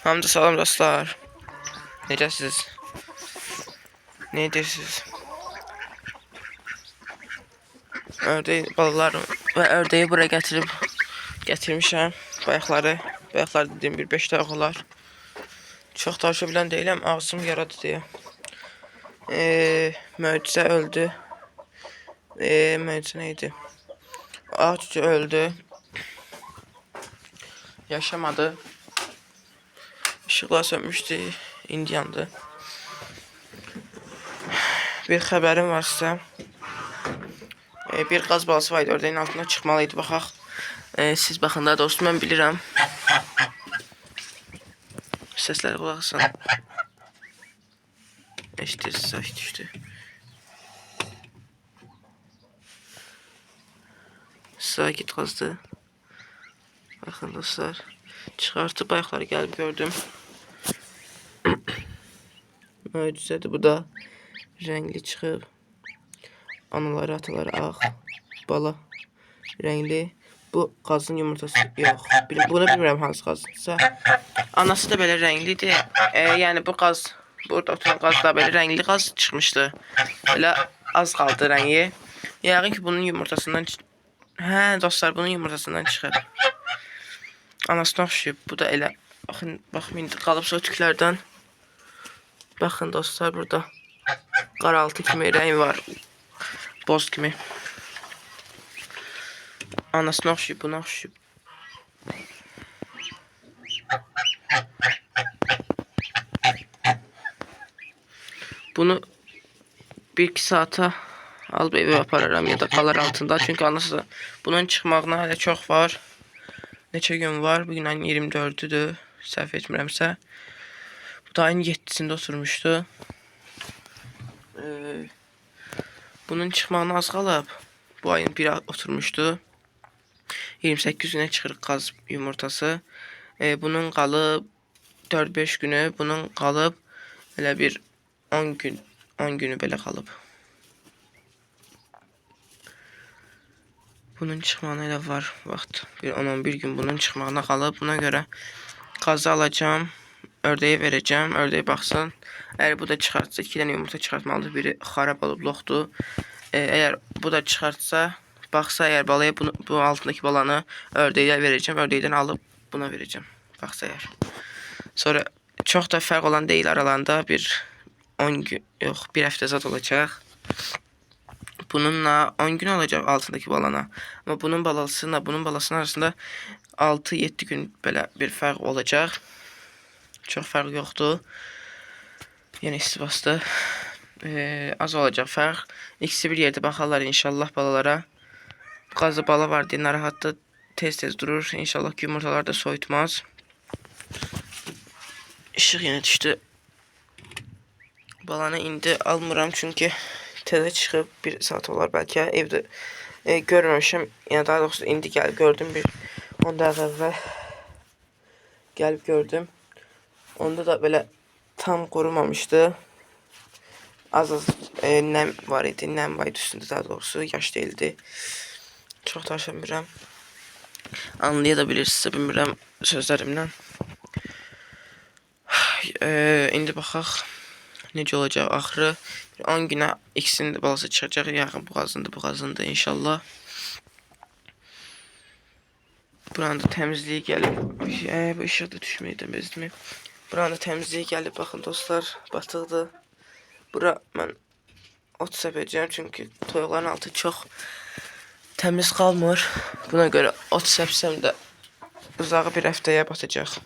Hamza salam dostlar. Necəsiz? Ne edirsiniz? Ördək balalar və ördəyi buraya gətirmişəm. Bayaqları dediyim bir 5 dəqiqə olar. Çox danışa bilən deyiləm, ağzım yaradı deyə. Möcüzə öldü. Möcüzə neydi? Ağ cücə öldü. Yaşamadı. Işıqlar sönmüşdü, indi yandı. Bir xəbərim var sizə. Bir qaz balası var idi, ördəyin altına çıxmalıydı, baxaq. Siz baxın, daha doğrusu mən bilirəm. Səslərə qulaq asın. Eşidirsiniz, sakit düşdü. Sakit qazdı. Baxın dostlar. Çıxartıb ayaqları gəlib gördüm. Möcüzədir bu da. Rəngli çıxıb. Anaları, ataları ağ. Bala rəngli. Bu qazın yumurtası yox. Bunu bilmirəm hansı qazınsa. Anası da belə rənglidir. Yəni bu qaz, burada oturan qaz da belə rəngli qaz çıxmışdı. Belə az qaldı rəngi. Yəqin ki bunun yumurtasından dostlar, bunun yumurtasından çıxıb. Anasına oxşuyub. Bu da elə. Baxın indi qalıb sötüklərdən. Baxın dostlar, burada qaraltı kimi rəng var. Boz kimi. Anasına oxşuyub, buna oxşuyub. Bunu 1-2 saata alıb evə apararam ya da qalar altında. Çünki anası bunun çıxmağına hələ çox var. Neçə gün var? Bugün ayın 24-düdür. Səhv etmirəmsə. Bu da ayın 7-sində oturmuşdu. Bunun çıxmağına az qalıb. Bu ayın 1-i oturmuşdu. 28 günə çıxırıq qaz yumurtası. Bunun qalıb 4-5 günü. Bunun qalıb elə bir 10 günü belə qalıb. Bunun çıxmağına elə var vaxt. Bir 10-11 gün bunun çıxmağına qalıb. Buna görə qazı alacağım. Ördəyə verəcəm. Ördəyə baxsın. Əgər bu da çıxartsa 2 dənə yumurta çıxartmalıdır. Biri xarab olub loxdur. Əgər bu da çıxartsa, baxsa əgər balaya bu altındakı balanı ördəyə verəcəm. Ördəkdən alıb buna verəcəm. Baxsa əgər. Sonra çox da fərq olan deyil aralarında. Bir 10 gün, yox, bir həftə zad olacaq. Bununla 10 gün olacaq altındakı balana. Amma bunun balasıyla bunun balasının arasında 6-7 gün belə bir fərq olacaq. Çox fərq yoxdur. Yəni istibasdır. Az olacaq fərq. İkisi bir yerdə baxarlar inşallah balalara. Qazı bala var deyə narahatdır. Tez durur. İnşallah ki yumurtalar da soyutmaz. İşıq yenə düşdü. Balanı indi almıram çünki təzə çıxıb 1 saat olar bəlkə. Evdə görməmişəm. Yəni daha doğrusu indi gəlib gördüm, bir 10 dəqiqə əvvəl gəlib gördüm. Onda da belə tam qurumamışdı. Az nəm var idi. Nəm var idi üstündə, daha doğrusu yaş değildi. Çox danışa bilmirəm. Anlaya da bilirsinizsə, bilmirəm sözlərimdən. İndi baxaq necə olacaq axırı. 10 günə ikisinin də balası çıxacaq. Yaxın bu qazındır inşallah. Buranın da təmizliyi gəlib. Bu işıq da düşməkdən bezdim. Buranın da təmizliyi gəlib. Baxın dostlar, batıqdır. Bura mən ot səpəcəm çünki toyuqların altı çox təmiz qalmır. Buna görə ot səpsəm də uzağı bir həftəyə batacaq.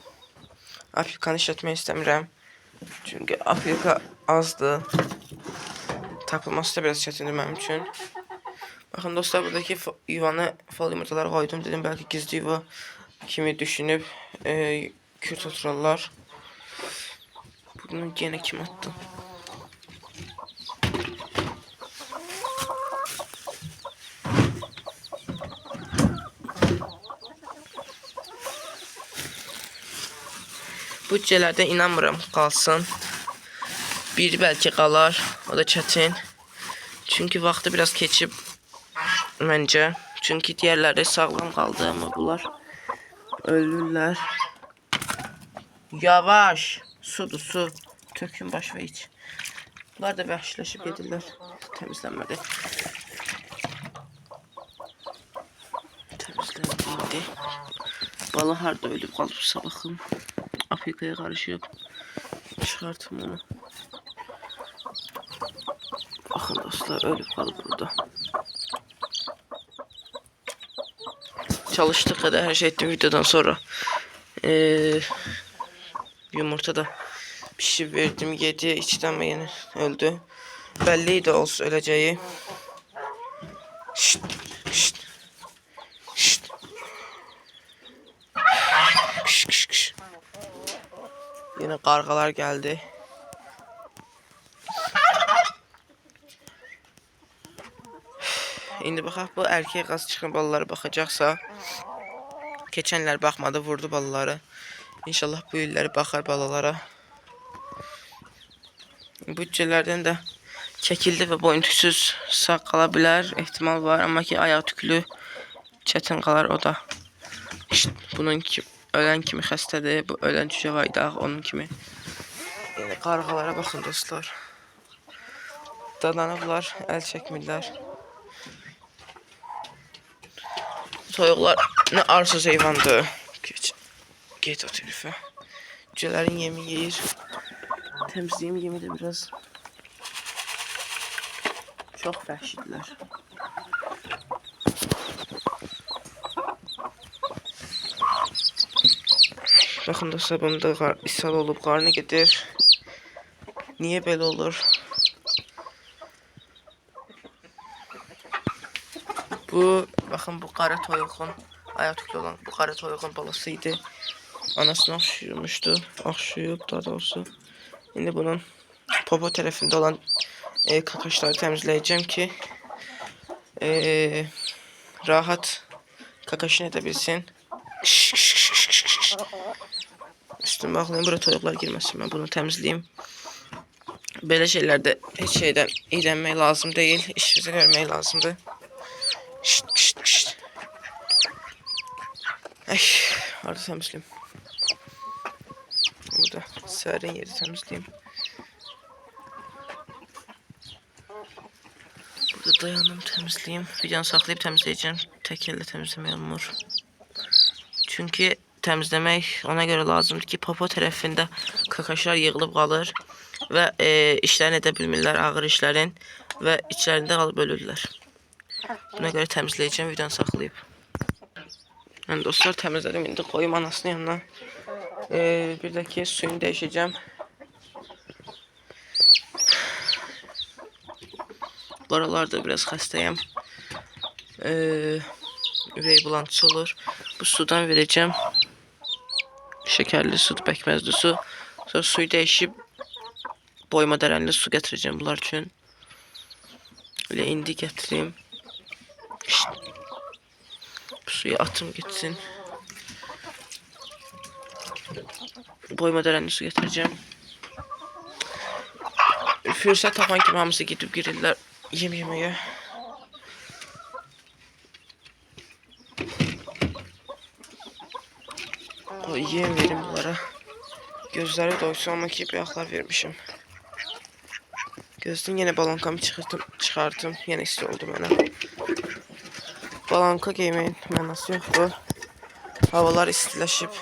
Apilkanı işlətmək istəmirəm. Çünki apilka azdır. Tapılması da biraz çətindir mənim üçün. Baxın dostlar, buradakı yuvanı fal yumurtaları qoydum. Dedim bəlkə gizli yuva kimi düşünüb kürt oturarlar. Bunu yenə kim attı? Bu cücələrdən inanmıram qalsın. Biri bəlkə qalar, o da çətin. Çünki vaxtı biraz keçib məncə. Çünki digərləri sağlam qaldı, amma bunlar ölürlər. Yavaş. Sudur su. Tökün baş ve iç. Bunlar da vəhşiləşib gedirlər. Təmizlənmədi. Təmizləndi. Bala harda ölüb qalıbsa baxın. Afrikaya qarışıb. Çıxartım onu. Baxın dostlar, ölüb qalıb burada. Çalışdıq qədər hər şey etdim videodan sonra. Yumurta da pişirib verdim, yedi, içdən və yeni öldü. Bəlli idi olsun öləcəyi. Şşt, şşt. Şşt. Kış, kış, kış. Yine qarğalar geldi. İndi baxaq, bu erkek qaz çıxın balaları baxacaqsa. Keçənlər baxmadı, vurdu balaları. İnşallah bu illəri baxar balalara. Bu cücələrdən də çəkildi və boyun tüksüz sağ qala bilər. Ehtimal var, amma ki ayağı tüklü çətin qalar o da. İşte bunun ki ölən kimi xəstədir. Bu ölən cücə var idi, onun kimi. Yəni qarğalara baxın dostlar. Dadanıblar, əl çəkmirlər. Toyuqlar nə arsız heyvandır. Get o tərəfə. Cücələrin yemi yeyir. Temizleyeyim, yemi de biraz. Çok vəhşidirlər. Baxın dostlar, bunda ishal olub, qarnı gedir. Niye belə olur? Bu, baxın, bu qara toyuğun, ayağı tüklü olan bu qara toyuğun balası idi. Anasını okşuyub daha doğrusu. Şimdi bunun popo tərəfində olan kakaşları təmizləyəcəm ki rahat kakaşını edə bilsin. Üstünü bağlayayım, bura toyuqlar girməsin, mən bunu təmizləyeyim. Belə şeylərdə heç şeydən iyrənmək lazım deyil, işinizi görmək lazımdır. Ay, harada təmizləyim. Burada sərin yeri təmizləyim. Burada dayanım təmizləyim. Videonu saxlayıb təmizləyəcəm. Tək əllə təmizləmək olmur. Çünki təmizləmək ona görə lazımdır ki, popo tərəfində kakaşlar yığılıb qalır və işlərini edə bilmirlər, ağır işlərin və içlərində qalıb ölürlər. Buna görə təmizləyəcəm, videonu saxlayıb. Yəni dostlar, təmizlədim, indi qoyum anasının yanına. Bir də ki, suyunu dəyişəcəm. Bu aralarda biraz xəstəyəm. Ürək bulantısı olur. Bu sudan verəcəm. Şəkərli sudur, pəkməzli su. Sonra suyu dəyişib boyma dərənli su gətirəcəm bunlar üçün. Elə indi gətireyim. Bu suyu atım gitsin. Boyma dərənli su gətirəcəm. Fürsət tapan kimi hamısı gidib girirlər yem yeməyə. Yem verim bunlara. Gözləri doysun, amma ki bıyaqlar vermişim. Gözdən yenə balonkamı çıxartdım. Yenə isti oldu mənə. Balonka geyməyin mənası yoxdur. Havalar istiləşib.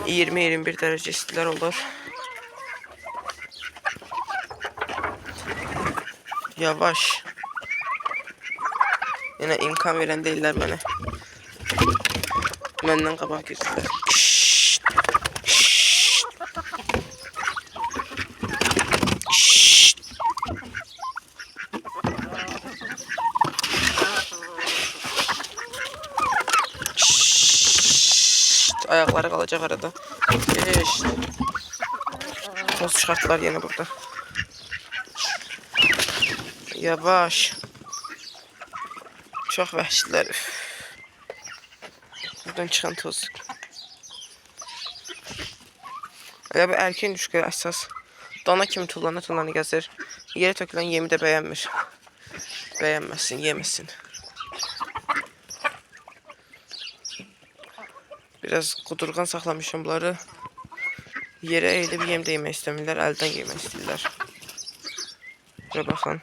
20-21 dərəcə istilər olur. Yavaş. Yenə imkan verən deyirlər mənə. Məndən qabaq girdilər. Ayakları kalacak arada. Toz çıkarttılar yine burada. Yavaş. Çok vəhşiler. Buradan çıkan toz. Elə bu erkeğin düşkü əsas. Dana kimi tullana gəzir. Yerə tökülən yemi də bəyənmir. Bəyənməsin, yemesin. Biraz kudurgan saxlamışım bunları. Yere eğilip yem de yemək istəmirlər, əldən yemək istəyirlər. Bura baxın.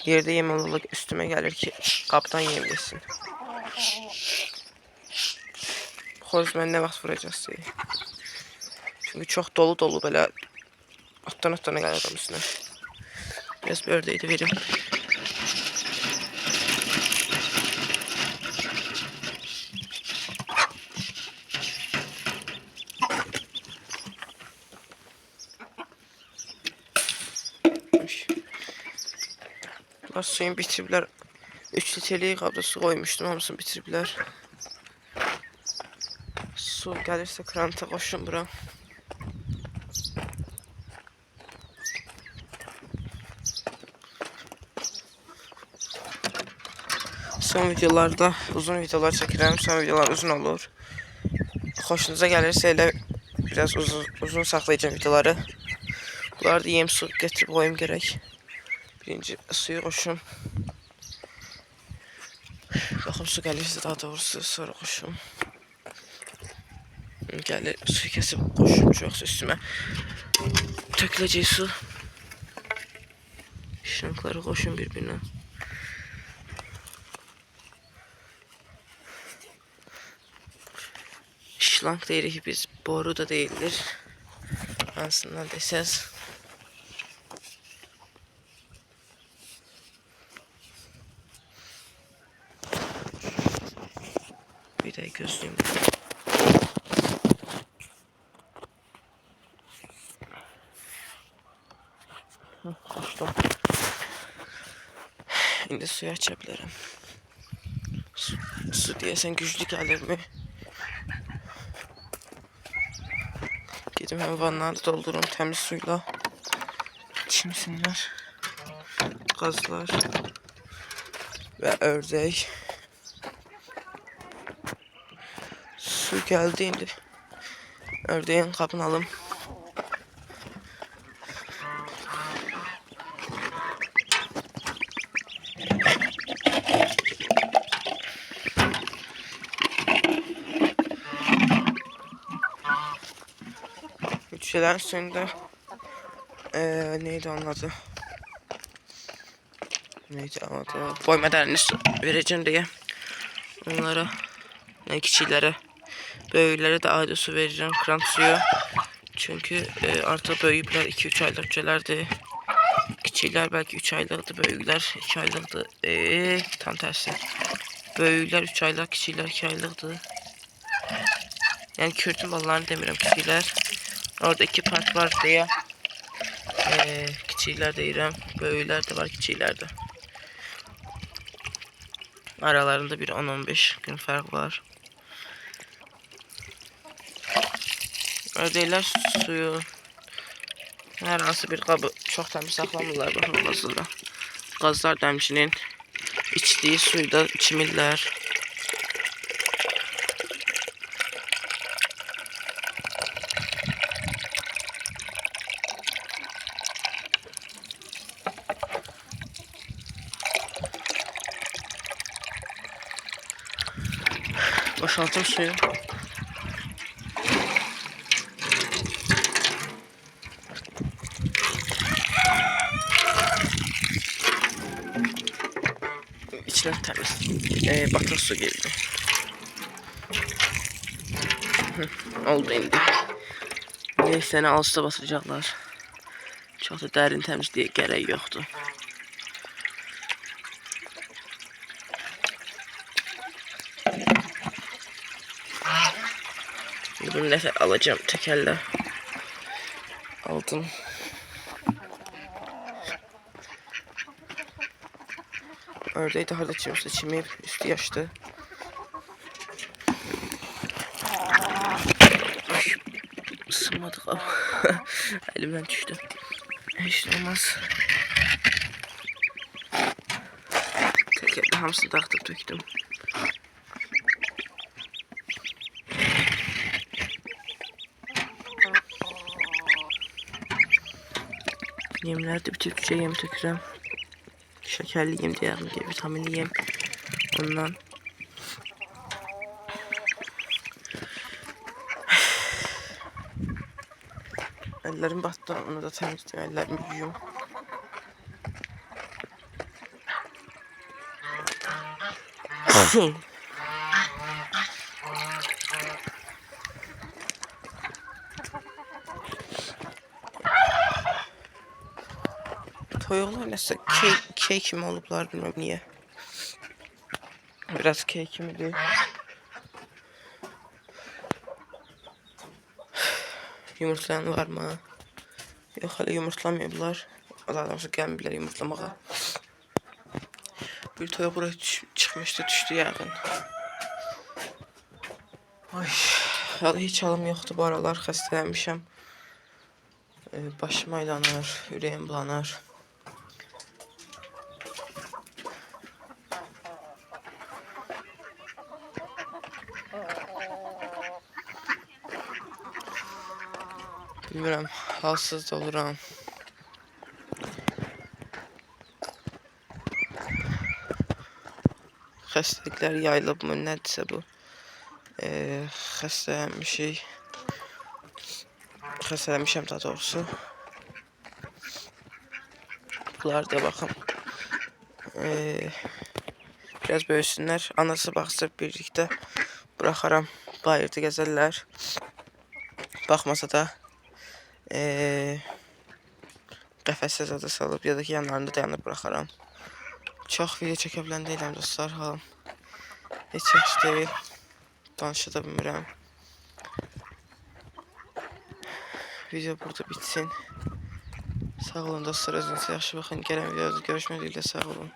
Yerdə yem olurlar, üstümə gəlir ki, qabdan yem yesin. Xoruz mən nə vaxt vuracaqsın? Çünki çox dolu belə atdan gəlir adam üstünə. Biraz bir ördeği de verim. Bunlar suyun bitiriblər. 3 litrelik qabda su koymuştum, hamısını bitiriblər. Su gəlirsə kranta qoşun bura. Son videolarda uzun videolar çəkirəm. Son videolar uzun olur. Xoşunuza gəlirsə elə biraz uzun saxlayacağım videoları. Bunları da yem su getirib qoyum gerek. Birinci suyu qoşum. Baxım su gəlirsə daha doğrusu sonra qoşum. Gəlir suyu kəsib qoşum, yoxsa üstümə töküləcək su. Şankları qoşun bir-birinə. Şlank deyirik biz, boru da değildir. Hansından desəz. Bir de gözlüğüm. Koştum. Şimdi suyu açabilirim. Su diyesen güçlü gelir mi? Gidip hem vanları doldurum temiz suyla. Çimsinler. Gazlar. Ve ördek. Su geldi indi. Ördeğin kabını alım. Üçlerin suyunda neydi onun adı? Neydi onun adı? Boyma derini vereceğim diye. Onlara, küçüklere, böyüklere de ayrı su vereceğim, krant suyu. Çünkü artık böyükler 2-3 aylıkçılardı. Küçükler belki 3 aylıktı, böyükler 2 aylıktı. Tam tersi. Böyükler 3 aylık, küçükler 2 aylıktı. Yani Kürt'ün ballarını demirəm küçükler. Orada 2 part var diye. Küçükler deyirəm, böyükler de var, küçükler de. Aralarında bir 10-15 gün fark var. Ördekler suyu her hansı bir qabı çox təmiz saxlamırlar, baxın qazırlar. Qazlar da həmçinin içdiyi suyu da içmirlər. Boşaltım suyu. İçine temiz batır su girdi. Oldu indi. Neyse ne alsa basacaklar. Çok da derin temizliğe gerek yoktu. Bunu neyse alacağım tekerle. Aldım. Ördeği daha da çimse çimeyip üstü yaştı. Ay, ısınmadık ama elimden düştü. Hiç olmaz. Tekerle hamsını taktım döktüm. Yemlerde bir Türkçe yem tökürəm. Şekerli yem diyelim ki, vitaminli yem. Ondan. Ellerim battı, onu da temizleyeyim. Ellerimi yuyum. Toyuqlar nəsə key kimi olublar, bilmirəm niyə. Biraz key kimidir. Yumurtlayan mı? Yox, hələ yumurtlamayıblar. Daha doğrusu gəlməyiblər yumurtlamağa. Bir toyuq buraya çıxmışdı, düşdü yəqin. Ay, hələ heç halım yoxdur bu aralar, xəstələnmişəm. Başım aylanır, ürəyim bulanır. Bilmirəm, halsız da oluram. Xəstəliklər yayılıb mı, nədirsə bu. Xəstələnmişəm daha doğrusu. Bunlar da baxım. Biraz böyüsünlər. Anası baxsa birlikdə buraxaram. Bayırda gəzərlər. Baxmasa da qəfəsə zada salıb ya da ki yanlarında dayanıb buraxaram. Çox video çəkə bilən deyiləm dostlar, halım heç yaxşı deyil. Danışa da bilmirəm. Video burada bitsin. Sağ olun dostlar, özünüzə yaxşı baxın. Gələn videoda görüşmək dileğiyle, sağ olun.